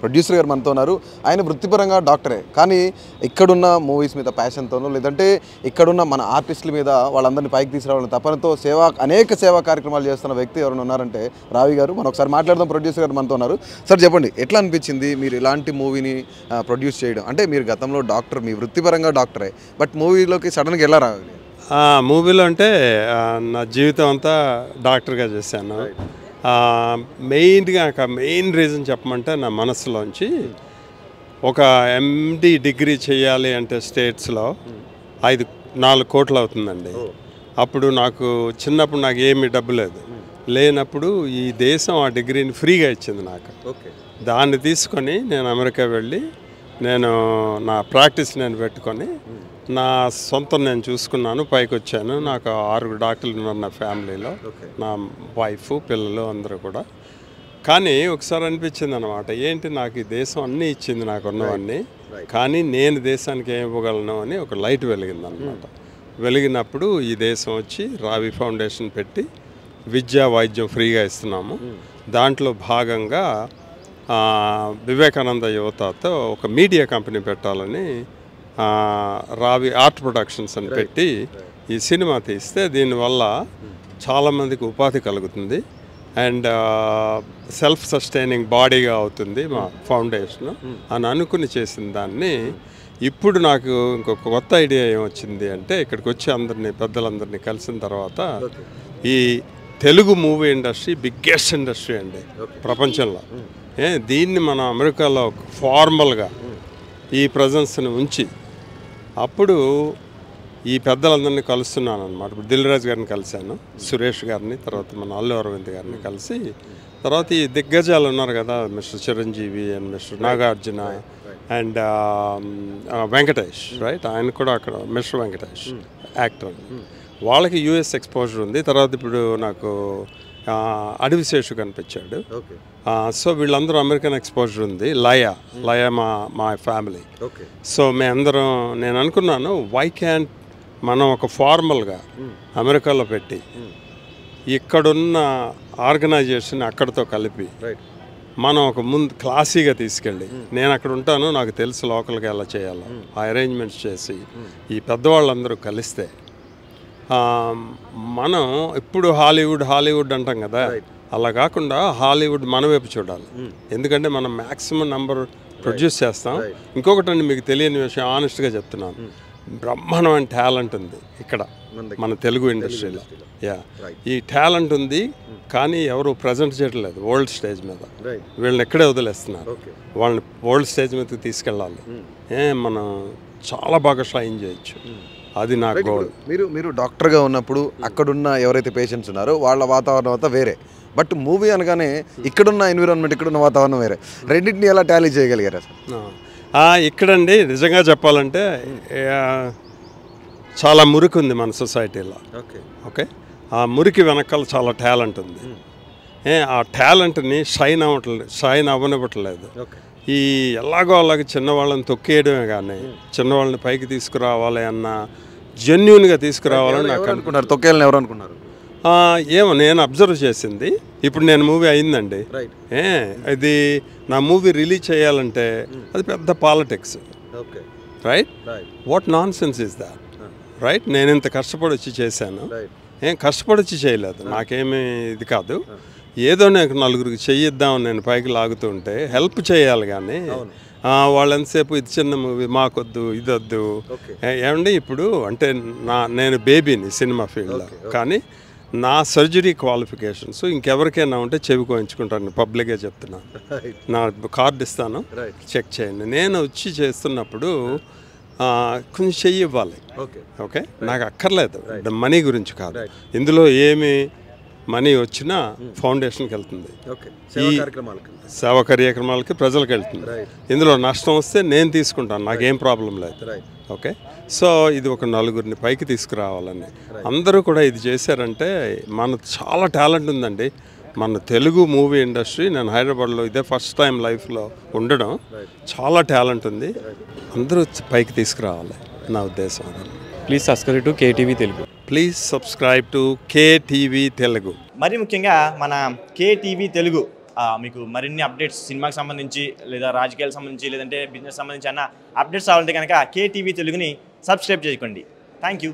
Producer గారు మనతో ఉన్నారు. ఆయన వృత్తిపరంగా డాక్టరే, కానీ ఇక్కడున్న మూవీస్ మీద ప్యాషన్తోనో లేదంటే ఇక్కడున్న మన ఆర్టిస్టుల మీద వాళ్ళందరినీ పైకి తీసుకురావాలని తపనతో అనేక సేవా కార్యక్రమాలు చేస్తున్న వ్యక్తి ఎవరైనా ఉన్నారంటే రావి గారు. మనం ఒకసారి మాట్లాడదాం. ప్రొడ్యూసర్ గారు మనతో ఉన్నారు. సార్ చెప్పండి, ఎట్లా అనిపించింది మీరు ఇలాంటి మూవీని ప్రొడ్యూస్ చేయడం? అంటే మీరు గతంలో డాక్టర్, మీ వృత్తిపరంగా డాక్టరే, బట్ మూవీలోకి సడన్గా ఎలా రావాలి? మూవీలో అంటే నా జీవితం అంతా డాక్టర్గా చేశాను. మెయిన్ రీజన్ చెప్పమంటే నా మనసులోంచి ఒక MD డిగ్రీ చేయాలి అంటే స్టేట్స్లో 4 కోట్లు అవుతుందండి. అప్పుడు చిన్నప్పుడు నాకు ఏమీ డబ్బు లేనప్పుడు ఈ దేశం ఆ డిగ్రీని ఫ్రీగా ఇచ్చింది నాకు. దాన్ని తీసుకొని నేను అమెరికా వెళ్ళి నా ప్రాక్టీస్ పెట్టుకొని నా సొంతం నేను చూసుకున్నాను, పైకి వచ్చాను. నాకు 6 డాక్టర్లు ఉన్నారు నా ఫ్యామిలీలో, నా వైఫ్, పిల్లలు అందరూ కూడా. కానీ ఒకసారి అనిపించింది అనమాట, ఏంటి నాకు ఈ దేశం అన్నీ ఇచ్చింది, నాకు ఉన్నవన్నీ, కానీ నేను దేశానికి ఏం ఇవ్వగలను అని ఒక లైట్ వెలిగింది అనమాట. వెలిగినప్పుడు ఈ దేశం వచ్చి రావి ఫౌండేషన్ పెట్టి విద్యా వైద్యం ఫ్రీగా ఇస్తున్నాము. దాంట్లో భాగంగా వివేకానంద యువతతో ఒక మీడియా కంపెనీ పెట్టాలని రావి ఆర్ట్ ప్రొడక్షన్స్ అని పెట్టి ఈ సినిమా తీస్తే దీనివల్ల చాలామందికి ఉపాధి కలుగుతుంది అండ్ సెల్ఫ్ సస్టైనింగ్ బాడీగా అవుతుంది మా ఫౌండేషన్ అని అనుకుని చేసిన దాన్ని. ఇప్పుడు నాకు ఇంకొక కొత్త ఐడియా ఏమొచ్చింది అంటే, ఇక్కడికి వచ్చి పెద్దలందరినీ కలిసిన తర్వాత ఈ Telugu movie industry biggest industry అండి ప్రపంచంలో. దీన్ని మన అమెరికాలో ఫార్మల్గా ఈ ప్రజెన్స్ని ఉంచి అప్పుడు ఈ పెద్దలందరినీ కలుస్తున్నాను అనమాట. ఇప్పుడు దిల్ రాజు గారిని కలిశాను, సురేష్ గారిని, తర్వాత మన అల్లు అరవింద్ గారిని కలిసి, తర్వాత ఈ దిగ్గజాలు ఉన్నారు కదా, mister Chiranjeevi and mister Nagarjuna and Venkatesh, right, ఆయన కూడా అక్కడ మిస్టర్ వెంకటేష్ యాక్టర్, వాళ్ళకి US ఎక్స్పోజర్ ఉంది. తర్వాత ఇప్పుడు నాకు అడవిశేషు కనిపించాడు. సో వీళ్ళందరూ అమెరికన్ ఎక్స్పోజర్ ఉంది. లయ మా ఫ్యామిలీ. సో నేను అనుకున్నాను, వై క్యాంట్ మనం ఒక ఫార్మల్గా అమెరికాలో పెట్టి ఇక్కడున్న ఆర్గనైజేషన్ అక్కడితో కలిపి మనం ఒక ముందు క్లాసీగా తీసుకెళ్ళి, నేను అక్కడ ఉంటాను, నాకు తెలుసు లోకల్గా ఎలా చేయాలో, ఆ అరేంజ్మెంట్స్ చేసి ఈ పెద్దవాళ్ళందరూ కలిస్తే, మనం ఇప్పుడు హాలీవుడ్ అంటాం కదా, అలా కాకుండా హాలీవుడ్ మన వైపు చూడాలి. ఎందుకంటే మనం మ్యాక్సిమం నెంబర్ ప్రొడ్యూస్ చేస్తాం. ఇంకొకటి మీకు తెలియని విషయం, ఆనెస్ట్గా చెప్తున్నాను, బ్రహ్మాండమైన టాలెంట్ ఉంది ఇక్కడ మన తెలుగు ఇండస్ట్రీలో. ఈ టాలెంట్ ఉంది, కానీ ఎవరు ప్రజెంట్ చేయట్లేదు వరల్డ్ స్టేజ్ మీద. వీళ్ళని ఎక్కడే వదిలేస్తున్నారు. వాళ్ళని వరల్డ్ స్టేజ్ మీదకి తీసుకెళ్ళాలి. మనం చాలా బాగా షైన్ చేయొచ్చు. అది నా గోల్. మీరు డాక్టర్గా ఉన్నప్పుడు అక్కడున్న ఎవరైతే పేషెంట్స్ ఉన్నారో వాళ్ళ వాతావరణం అంతా వేరే, బట్ మూవీ అనగానే ఇక్కడున్న ఎన్విరాన్మెంట్, ఇక్కడున్న వాతావరణం వేరే. రెండింటిని ఎలా టాలీ చేయగలిగారు అసలు? ఇక్కడండి నిజంగా చెప్పాలంటే చాలా మురికి ఉంది మన సొసైటీలో. ఓకే, ఆ మురికి వెనకాల చాలా టాలెంట్ ఉంది. ఆ టాలెంట్ని షైన్ అవ్వనివ్వట్లేదు. ఈ ఎలాగో అలాగే చిన్నవాళ్ళని తొక్కేయడమే కానీ చిన్నవాళ్ళని పైకి తీసుకురావాలి అన్న, జెన్యూన్గా తీసుకురావాలని నాకు అనుకున్నారు. తొక్కేయాలని ఎవరు అనుకున్నారు? ఏమో నేను అబ్జర్వ్ చేసింది. ఇప్పుడు నేను మూవీ అయిందండి, ఇది నా మూవీ రిలీజ్ చేయాలంటే అది పెద్ద politics, right? What non sense is that, right? నేను ఇంత కష్టపడి వచ్చి చేశాను, కష్టపడి వచ్చి చేయలేదు, నాకేమీ ఇది కాదు, ఏదో నాకు నలుగురికి చెయ్యిద్దామని నేను పైకి లాగుతుంటే హెల్ప్ చేయాలి. కానీ వాళ్ళు ఎంతసేపు ఇది చిన్న మూవీ, మాకొద్దు, ఇదొద్దు. ఏమండి ఇప్పుడు అంటే నేను బేబీని సినిమా ఫీల్డ్లో, కానీ నా సర్జరీ క్వాలిఫికేషన్స్ ఇంకెవరికైనా ఉంటే చెవి కోయించుకుంటాను, పబ్లిక్గా చెప్తున్నాను. నా కార్డు ఇస్తాను, చెక్ చేయండి. నేను వచ్చి చేస్తున్నప్పుడు కొంచెం చెయ్యి ఇవ్వాలి. ఓకే, నాకు అక్కర్లేదు, మనీ గురించి కాదు. ఇందులో ఏమి మనీ వచ్చినా ఫౌండేషన్కి వెళ్తుంది, ఈ సేవా కార్యక్రమాలకి ప్రజలకు వెళ్తుంది. ఇందులో నష్టం వస్తే నేను తీసుకుంటాను, నాకేం ప్రాబ్లం లేదు. ఓకే, సో ఇది ఒక నలుగురిని పైకి తీసుకురావాలని అందరూ కూడా ఇది చేశారంటే, మన చాలా టాలెంట్ ఉందండి మన తెలుగు మూవీ ఇండస్ట్రీ. నేను హైదరాబాద్లో ఇదే ఫస్ట్ టైం లైఫ్లో ఉండడం, చాలా టాలెంట్ ఉంది, అందరూ పైకి తీసుకురావాలి నా ఉద్దేశం. Please subscribe to KTV Telugu. Please subscribe to KTV Telugu. మరి ముఖ్యంగా మన కేటీవీ తెలుగు మీకు మరిన్ని అప్డేట్స్ సినిమాకి సంబంధించి లేదా రాజకీయాలకు సంబంధించి లేదంటే బిజినెస్ సంబంధించి అన్న అప్డేట్స్ రావాలంటే కనుక కేటీవీ తెలుగుని సబ్స్క్రైబ్ చేసుకోండి. Thank you.